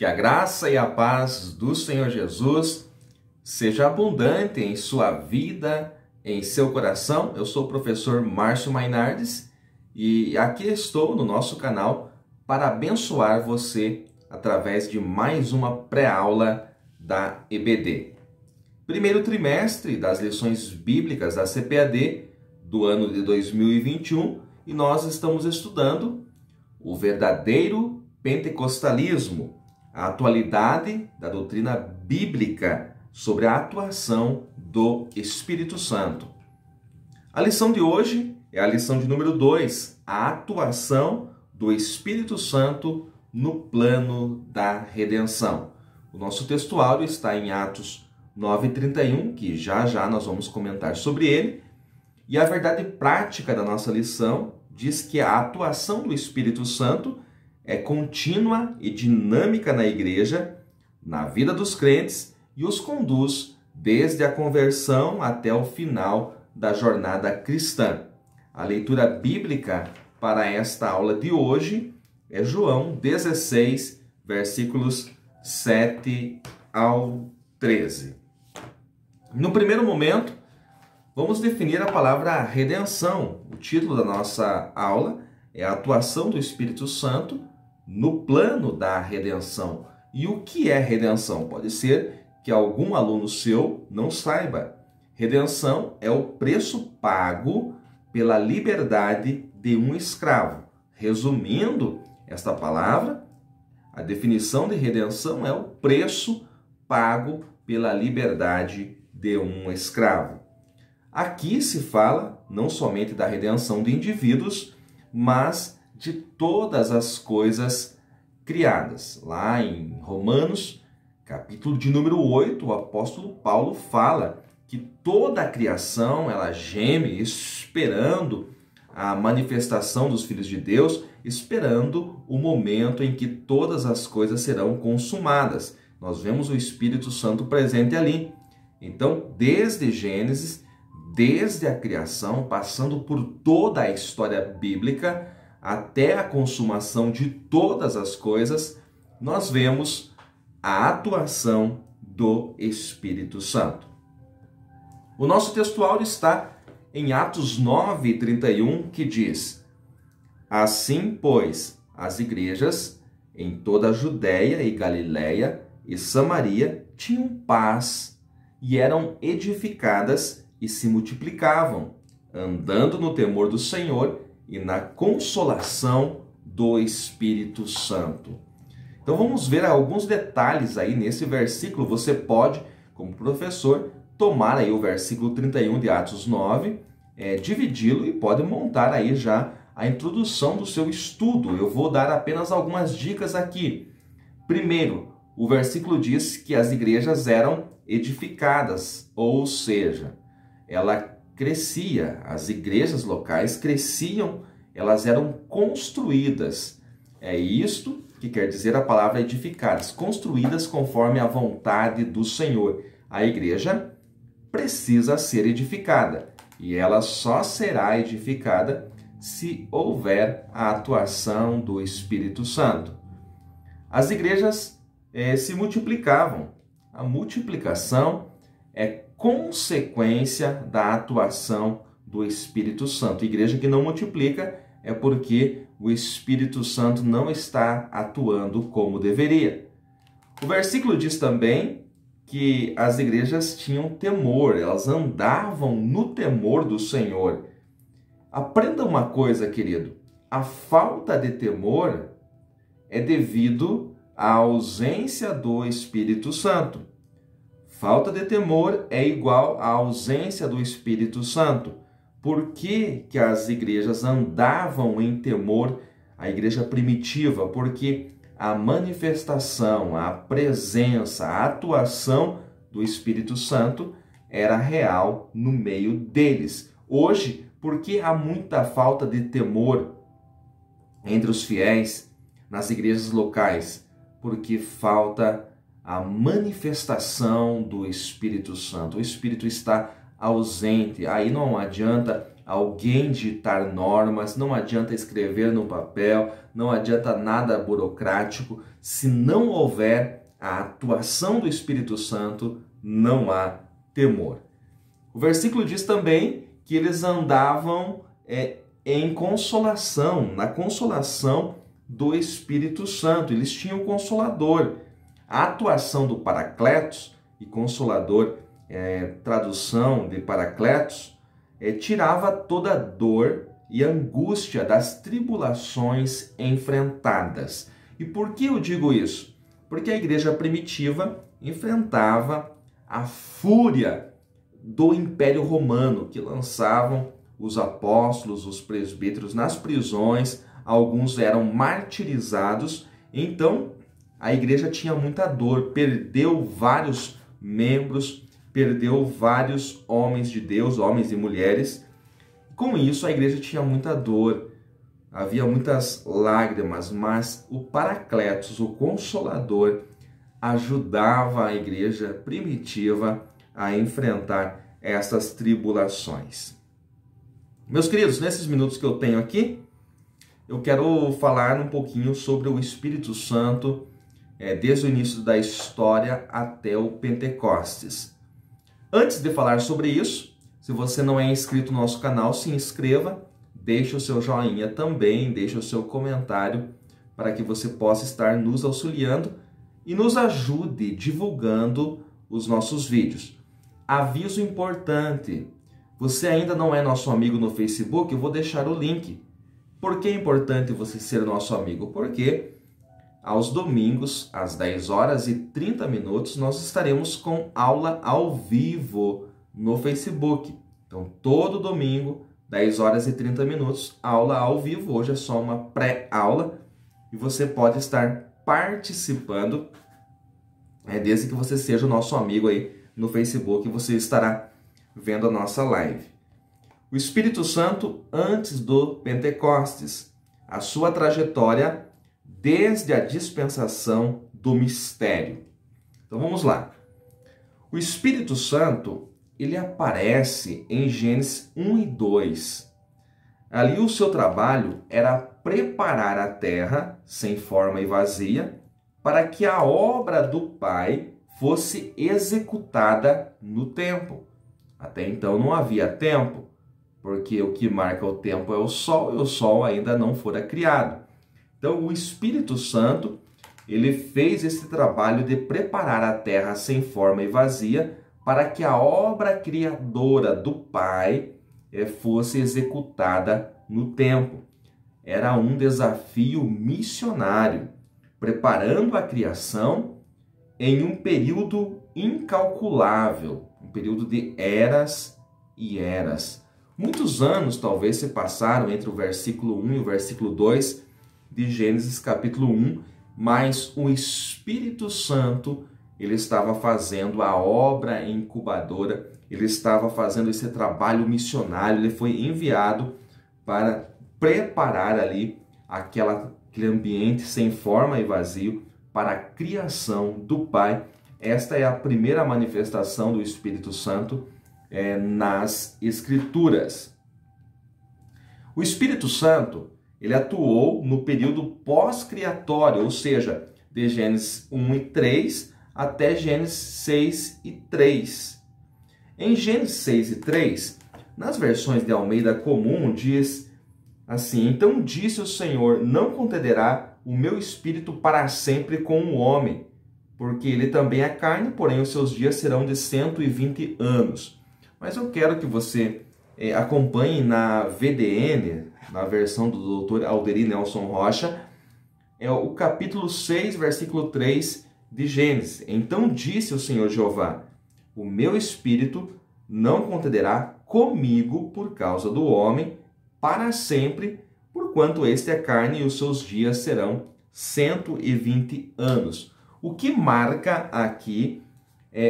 Que a graça e a paz do Senhor Jesus seja abundante em sua vida, em seu coração. Eu sou o professor Márcio Mainardes e aqui estou no nosso canal para abençoar você através de mais uma pré-aula da EBD. Primeiro trimestre das lições bíblicas da CPAD do ano de 2021 e nós estamos estudando o verdadeiro pentecostalismo, a atualidade da doutrina bíblica sobre a atuação do Espírito Santo. A lição de hoje é a lição de número 2, a atuação do Espírito Santo no plano da redenção. O nosso textuário está em Atos 9:31, que já nós vamos comentar sobre ele. E a verdade prática da nossa lição diz que a atuação do Espírito Santo é contínua e dinâmica na igreja, na vida dos crentes, e os conduz desde a conversão até o final da jornada cristã. A leitura bíblica para esta aula de hoje é João 16, versículos 7 ao 13. No primeiro momento, vamos definir a palavra redenção. O título da nossa aula é a atuação do Espírito Santo no plano da redenção. E o que é redenção? Pode ser que algum aluno seu não saiba. Redenção é o preço pago pela liberdade de um escravo. Resumindo esta palavra, a definição de redenção é o preço pago pela liberdade de um escravo. Aqui se fala não somente da redenção de indivíduos, mas de todas as coisas criadas. Lá em Romanos, capítulo de número 8, o apóstolo Paulo fala que toda a criação ela geme esperando a manifestação dos filhos de Deus, esperando o momento em que todas as coisas serão consumadas. Nós vemos o Espírito Santo presente ali. Então, desde Gênesis, desde a criação, passando por toda a história bíblica, até a consumação de todas as coisas, nós vemos a atuação do Espírito Santo. O nosso textual está em Atos 9:31, que diz: Assim, pois, as igrejas em toda a Judéia e Galiléia e Samaria tinham paz e eram edificadas e se multiplicavam, andando no temor do Senhor e na consolação do Espírito Santo. Então vamos ver alguns detalhes aí nesse versículo. Você pode, como professor, tomar aí o versículo 31 de Atos 9, dividi-lo e pode montar aí já a introdução do seu estudo. Eu vou dar apenas algumas dicas aqui. Primeiro, o versículo diz que as igrejas eram edificadas, ou seja, ela crescia, as igrejas locais cresciam, elas eram construídas. É isto que quer dizer a palavra edificadas, construídas conforme a vontade do Senhor. A igreja precisa ser edificada e ela só será edificada se houver a atuação do Espírito Santo. As igrejas se multiplicavam. A multiplicação é consequência da atuação do Espírito Santo. Igreja que não multiplica é porque o Espírito Santo não está atuando como deveria. O versículo diz também que as igrejas tinham temor, elas andavam no temor do Senhor. Aprenda uma coisa, querido, a falta de temor é devido à ausência do Espírito Santo. Falta de temor é igual à ausência do Espírito Santo. Por que as igrejas andavam em temor, a igreja primitiva? Porque a manifestação, a presença, a atuação do Espírito Santo era real no meio deles. Hoje, por que há muita falta de temor entre os fiéis nas igrejas locais? Porque falta a manifestação do Espírito Santo. O Espírito está ausente. Aí não adianta alguém ditar normas, não adianta escrever no papel, não adianta nada burocrático. Se não houver a atuação do Espírito Santo, não há temor. O versículo diz também que eles andavam em consolação, na consolação do Espírito Santo. Eles tinham o Consolador. A atuação do Paracletos, e Consolador, tradução de Paracletos, tirava toda a dor e angústia das tribulações enfrentadas. E por que eu digo isso? Porque a igreja primitiva enfrentava a fúria do Império Romano, que lançavam os apóstolos, os presbíteros nas prisões, alguns eram martirizados. Então, a igreja tinha muita dor, perdeu vários membros, perdeu vários homens de Deus, homens e mulheres. Com isso, a igreja tinha muita dor, havia muitas lágrimas, mas o Paracletos, o Consolador, ajudava a igreja primitiva a enfrentar essas tribulações. Meus queridos, nesses minutos que eu tenho aqui, eu quero falar um pouquinho sobre o Espírito Santo, desde o início da história até o Pentecostes. Antes de falar sobre isso, se você não é inscrito no nosso canal, se inscreva, deixe o seu joinha também, deixe o seu comentário para que você possa estar nos auxiliando e nos ajude divulgando os nossos vídeos. Aviso importante, você ainda não é nosso amigo no Facebook, eu vou deixar o link. Por que é importante você ser nosso amigo? Porque aos domingos, às 10h30, nós estaremos com aula ao vivo no Facebook. Então, todo domingo, 10h30, aula ao vivo. Hoje é só uma pré-aula e você pode estar participando, desde que você seja o nosso amigo aí no Facebook, você estará vendo a nossa live. O Espírito Santo antes do Pentecostes, a sua trajetória desde a dispensação do mistério. Então vamos lá. O Espírito Santo, ele aparece em Gênesis 1 e 2. Ali o seu trabalho era preparar a terra sem forma e vazia para que a obra do Pai fosse executada no tempo. Até então não havia tempo, porque o que marca o tempo é o sol e o sol ainda não fora criado. Então o Espírito Santo, ele fez esse trabalho de preparar a terra sem forma e vazia para que a obra criadora do Pai fosse executada no tempo. Era um desafio missionário, preparando a criação em um período incalculável, um período de eras e eras. Muitos anos talvez se passaram entre o versículo 1 e o versículo 2 de Gênesis capítulo 1, mas o Espírito Santo, ele estava fazendo a obra incubadora, ele estava fazendo esse trabalho missionário, ele foi enviado para preparar ali aquele ambiente sem forma e vazio para a criação do Pai. Esta é a primeira manifestação do Espírito Santo nas Escrituras. O Espírito Santo, ele atuou no período pós-criatório, ou seja, de Gênesis 1 e 3 até Gênesis 6 e 3. Em Gênesis 6 e 3, nas versões de Almeida Comum, diz assim: então disse o Senhor, não contenderá o meu espírito para sempre com o homem, porque ele também é carne, porém os seus dias serão de 120 anos. Mas eu quero que você acompanhe na VDN, na versão do Dr. Alderi Nelson Rocha, o capítulo 6, versículo 3 de Gênesis. Então disse o Senhor Jeová, o meu espírito não contenderá comigo por causa do homem para sempre, porquanto este é carne e os seus dias serão 120 anos. O que marca aqui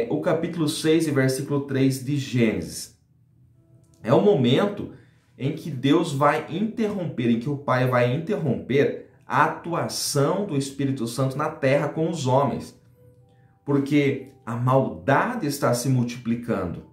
o capítulo 6 e versículo 3 de Gênesis. É o momento em que Deus vai interromper, em que o Pai vai interromper a atuação do Espírito Santo na terra com os homens. Porque a maldade está se multiplicando.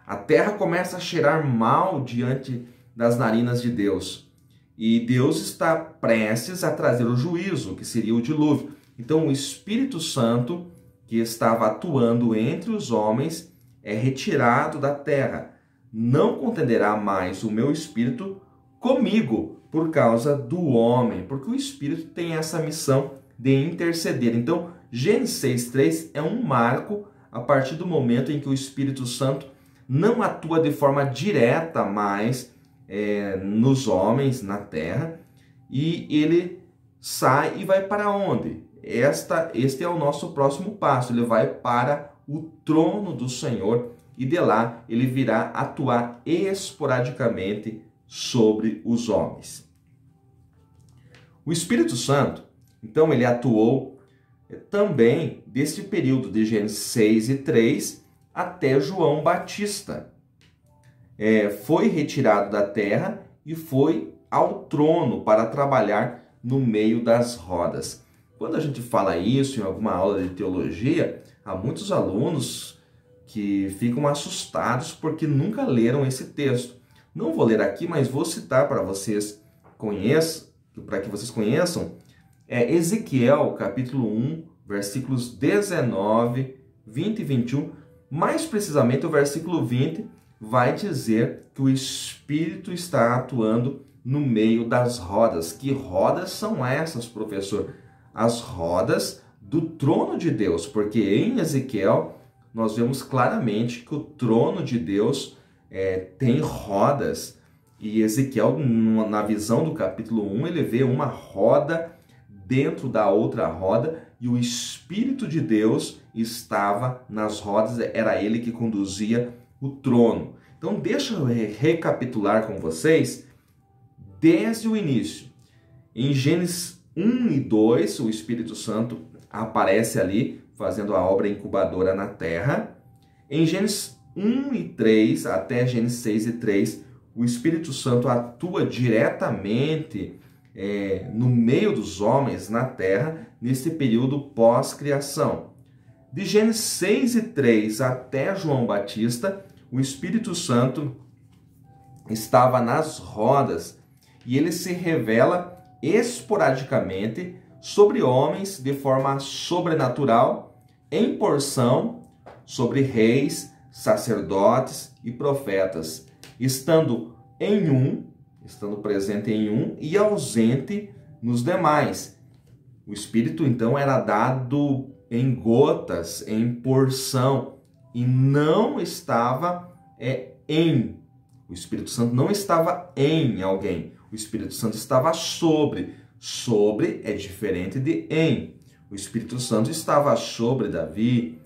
A terra começa a cheirar mal diante das narinas de Deus. E Deus está prestes a trazer o juízo, que seria o dilúvio. Então o Espírito Santo, que estava atuando entre os homens, é retirado da terra. Não contenderá mais o meu Espírito comigo por causa do homem, porque o Espírito tem essa missão de interceder. Então, Gênesis 6:3 é um marco a partir do momento em que o Espírito Santo não atua de forma direta mais nos homens, na terra, e ele sai e vai para onde? Este é o nosso próximo passo. Ele vai para o trono do Senhor e de lá ele virá atuar esporadicamente sobre os homens. O Espírito Santo, então, ele atuou também deste período de Gênesis 6:3 até João Batista. Foi retirado da terra e foi ao trono para trabalhar no meio das rodas. Quando a gente fala isso em alguma aula de teologia, há muitos alunos que ficam assustados porque nunca leram esse texto. Não vou ler aqui, mas vou citar para vocês para que vocês conheçam. Ezequiel, capítulo 1, versículos 19, 20 e 21. Mais precisamente, o versículo 20 vai dizer que o Espírito está atuando no meio das rodas. Que rodas são essas, professor? As rodas do trono de Deus, porque em Ezequiel nós vemos claramente que o trono de Deus tem rodas. E Ezequiel, na visão do capítulo 1, ele vê uma roda dentro da outra roda e o Espírito de Deus estava nas rodas, era ele que conduzia o trono. Então deixa eu recapitular com vocês desde o início. Em Gênesis 1 e 2, o Espírito Santo aparece ali fazendo a obra incubadora na terra. Em Gênesis 1 e 3 até Gênesis 6:3, o Espírito Santo atua diretamente no meio dos homens na terra, nesse período pós-criação. De Gênesis 6:3 até João Batista, o Espírito Santo estava nas rodas e ele se revela esporadicamente sobre homens de forma sobrenatural, em porção, sobre reis, sacerdotes e profetas, estando presente em um e ausente nos demais. O Espírito, então, era dado em gotas, em porção, e não estava em. O Espírito Santo não estava em alguém. O Espírito Santo estava sobre. Sobre é diferente de em. O Espírito Santo estava sobre Davi,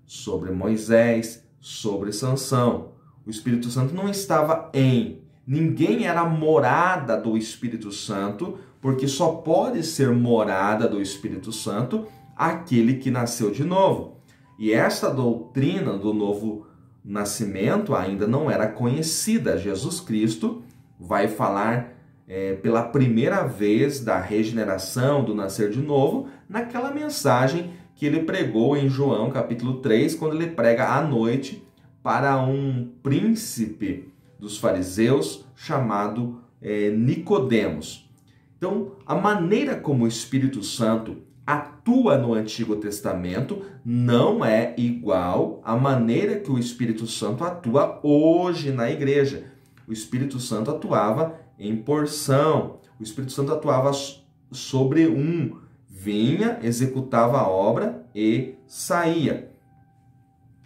sobre Moisés, sobre Sansão. O Espírito Santo não estava em. Ninguém era morada do Espírito Santo, porque só pode ser morada do Espírito Santo aquele que nasceu de novo. E esta doutrina do novo nascimento ainda não era conhecida. Jesus Cristo vai falar pela primeira vez da regeneração, do nascer de novo, naquela mensagem que ele pregou em João capítulo 3, quando ele prega à noite para um príncipe dos fariseus chamado Nicodemos. Então, a maneira como o Espírito Santo atua no Antigo Testamento não é igual à maneira que o Espírito Santo atua hoje na igreja. O Espírito Santo atuava em porção. O Espírito Santo atuava sobre vinha, executava a obra e saía.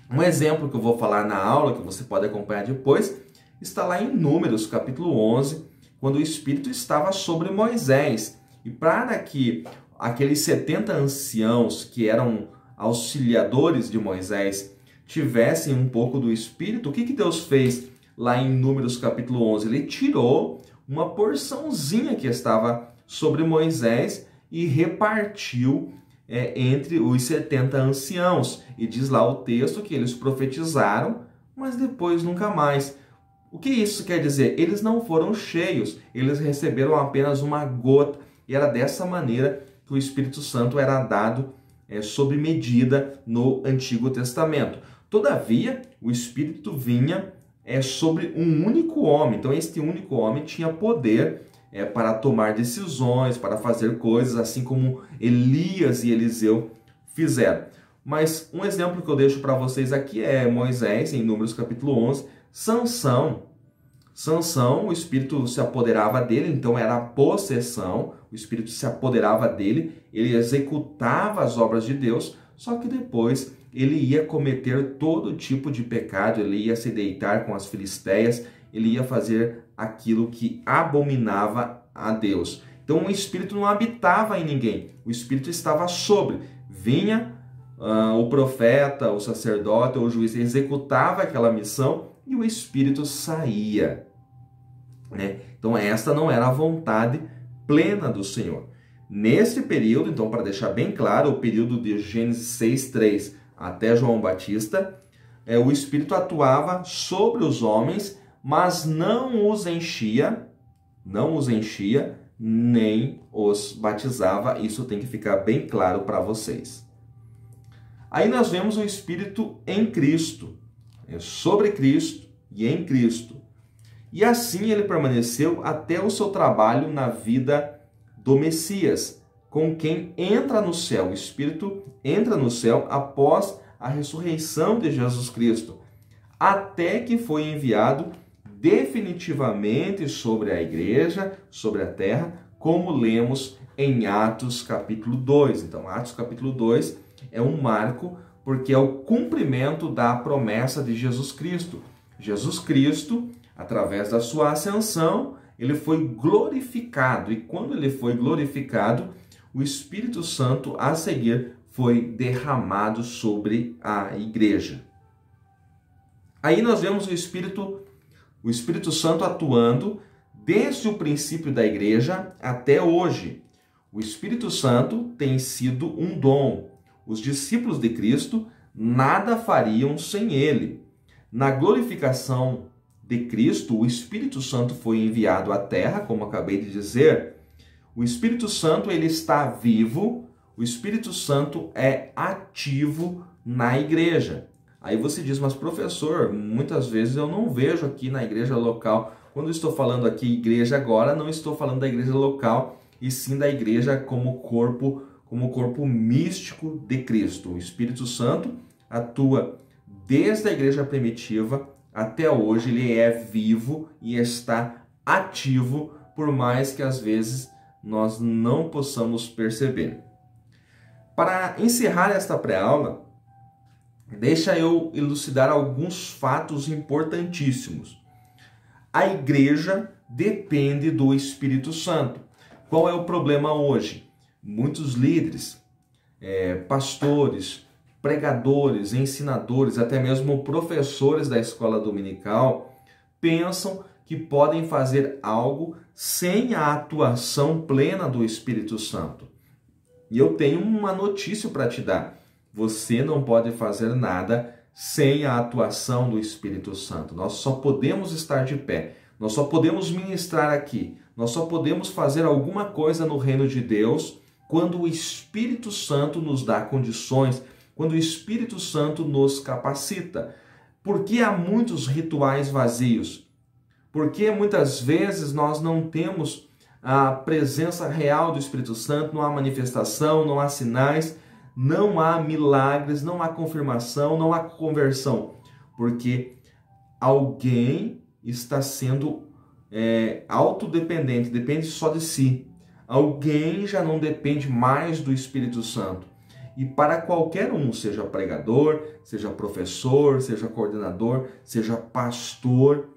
Um exemplo que eu vou falar na aula, que você pode acompanhar depois, está lá em Números, capítulo 11, quando o Espírito estava sobre Moisés. E para que aqueles 70 anciãos que eram auxiliadores de Moisés tivessem um pouco do Espírito, o que Deus fez lá em Números, capítulo 11? Ele tirou uma porçãozinha que estava sobre Moisés e repartiu entre os 70 anciãos. E diz lá o texto que eles profetizaram, mas depois nunca mais. O que isso quer dizer? Eles não foram cheios, eles receberam apenas uma gota. E era dessa maneira que o Espírito Santo era dado sob medida no Antigo Testamento. Todavia, o Espírito vinha é sobre um único homem. Então, este único homem tinha poder para tomar decisões, para fazer coisas, assim como Elias e Eliseu fizeram. Mas um exemplo que eu deixo para vocês aqui é Moisés, em Números capítulo 11, Sansão, o Espírito se apoderava dele, então era a possessão, o Espírito se apoderava dele, ele executava as obras de Deus, só que depois ele ia cometer todo tipo de pecado, ele ia se deitar com as filisteias, ele ia fazer aquilo que abominava a Deus. Então o Espírito não habitava em ninguém, o Espírito estava sobre. Vinha o profeta, o sacerdote ou o juiz, executava aquela missão e o Espírito saía. Então esta não era a vontade plena do Senhor. Nesse período, então, para deixar bem claro, o período de Gênesis 6:3 até João Batista, o Espírito atuava sobre os homens, mas não os enchia, nem os batizava. Isso tem que ficar bem claro para vocês. Aí nós vemos o Espírito em Cristo, sobre Cristo e em Cristo. E assim ele permaneceu até o seu trabalho na vida do Messias, com quem entra no céu. O Espírito entra no céu após a ressurreição de Jesus Cristo, até que foi enviado definitivamente sobre a igreja, sobre a terra, como lemos em Atos capítulo 2. Então, Atos capítulo 2 é um marco, porque é o cumprimento da promessa de Jesus Cristo. Jesus Cristo, através da sua ascensão, ele foi glorificado. E quando ele foi glorificado, o Espírito Santo, a seguir, foi derramado sobre a igreja. Aí nós vemos o Espírito Santo atuando desde o princípio da igreja até hoje. O Espírito Santo tem sido um dom. Os discípulos de Cristo nada fariam sem ele. Na glorificação de Cristo, o Espírito Santo foi enviado à terra, como acabei de dizer. O Espírito Santo, ele está vivo, o Espírito Santo é ativo na igreja. Aí você diz, mas professor, muitas vezes eu não vejo aqui na igreja local. Quando eu estou falando aqui igreja agora, não estou falando da igreja local, e sim da igreja como corpo místico de Cristo. O Espírito Santo atua desde a igreja primitiva até hoje, ele é vivo e está ativo, por mais que às vezes nós não possamos perceber. Para encerrar esta pré-aula, deixa eu elucidar alguns fatos importantíssimos. A igreja depende do Espírito Santo. Qual é o problema hoje? Muitos líderes, pastores, pregadores, ensinadores, até mesmo professores da escola dominical, pensam que podem fazer algo sem a atuação plena do Espírito Santo. E eu tenho uma notícia para te dar. Você não pode fazer nada sem a atuação do Espírito Santo. Nós só podemos estar de pé, nós só podemos ministrar aqui, nós só podemos fazer alguma coisa no reino de Deus quando o Espírito Santo nos dá condições, quando o Espírito Santo nos capacita. Por que há muitos rituais vazios? Porque muitas vezes nós não temos a presença real do Espírito Santo, não há manifestação, não há sinais, não há milagres, não há confirmação, não há conversão. Porque alguém está sendo autodependente, depende só de si. Alguém já não depende mais do Espírito Santo. E para qualquer um, seja pregador, seja professor, seja coordenador, seja pastor,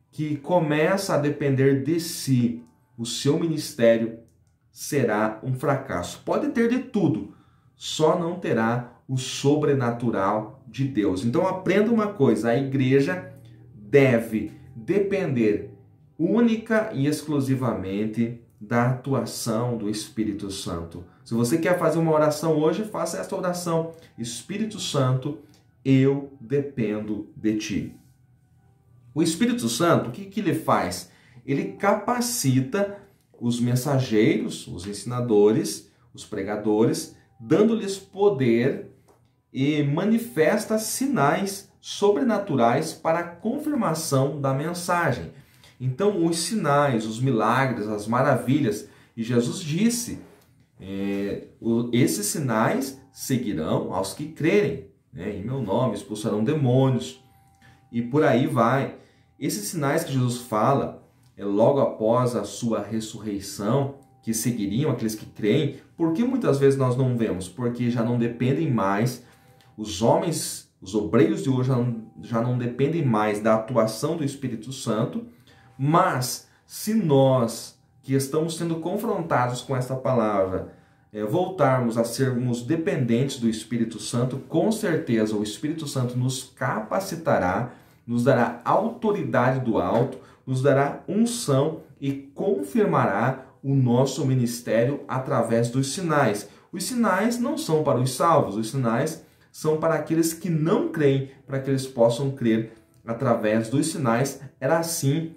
que começa a depender de si, o seu ministério será um fracasso. Pode ter de tudo, só não terá o sobrenatural de Deus. Então aprenda uma coisa, a igreja deve depender única e exclusivamente da atuação do Espírito Santo. Se você quer fazer uma oração hoje, faça esta oração. Espírito Santo, eu dependo de ti. O Espírito Santo, o que ele faz? Ele capacita os mensageiros, os ensinadores, os pregadores, dando-lhes poder e manifesta sinais sobrenaturais para a confirmação da mensagem. Então, os sinais, os milagres, as maravilhas, e Jesus disse, esses sinais seguirão aos que crerem, né? Em meu nome expulsarão demônios, e por aí vai. Esses sinais que Jesus fala, logo após a sua ressurreição, que seguiriam aqueles que creem, por que muitas vezes nós não vemos? Porque já não dependem mais, os homens, os obreiros de hoje já não dependem mais da atuação do Espírito Santo, mas se nós, que estamos sendo confrontados com essa palavra, voltarmos a sermos dependentes do Espírito Santo, com certeza o Espírito Santo nos capacitará, nos dará autoridade do alto, nos dará unção e confirmará o nosso ministério através dos sinais. Os sinais não são para os salvos, os sinais são para aqueles que não creem, para que eles possam crer através dos sinais. Era assim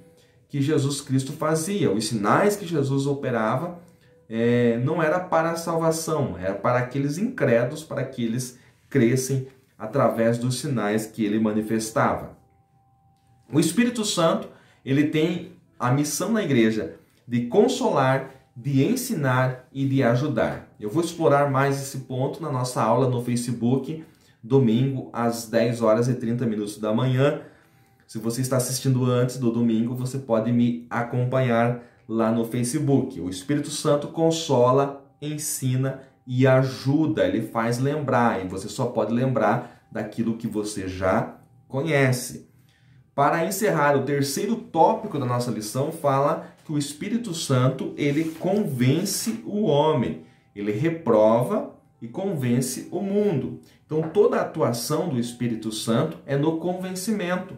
que Jesus Cristo fazia. Os sinais que Jesus operava não era para a salvação, era para aqueles incrédulos, para que eles crescem através dos sinais que ele manifestava. O Espírito Santo, ele tem a missão na igreja de consolar, de ensinar e de ajudar. Eu vou explorar mais esse ponto na nossa aula no Facebook, domingo, às 10 horas e 30 minutos da manhã. Se você está assistindo antes do domingo, você pode me acompanhar lá no Facebook. O Espírito Santo consola, ensina e ajuda. Ele faz lembrar, e você só pode lembrar daquilo que você já conhece. Para encerrar, o terceiro tópico da nossa lição fala que o Espírito Santo, ele convence o homem. Ele reprova e convence o mundo. Então, toda a atuação do Espírito Santo é no convencimento.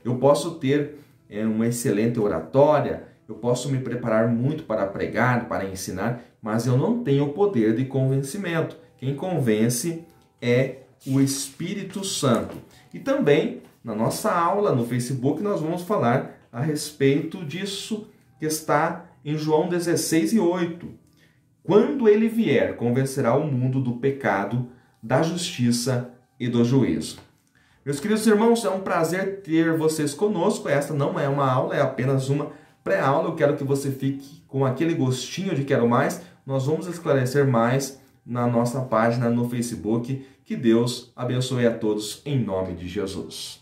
Eu posso ter uma excelente oratória, eu posso me preparar muito para pregar, para ensinar, mas eu não tenho o poder de convencimento. Quem convence é o Espírito Santo. E também, na nossa aula no Facebook, nós vamos falar a respeito disso que está em João 16:8. Quando ele vier, convencerá o mundo do pecado, da justiça e do juízo. Meus queridos irmãos, é um prazer ter vocês conosco. Esta não é uma aula, é apenas uma pré-aula. Eu quero que você fique com aquele gostinho de quero mais. Nós vamos esclarecer mais na nossa página no Facebook. Que Deus abençoe a todos em nome de Jesus.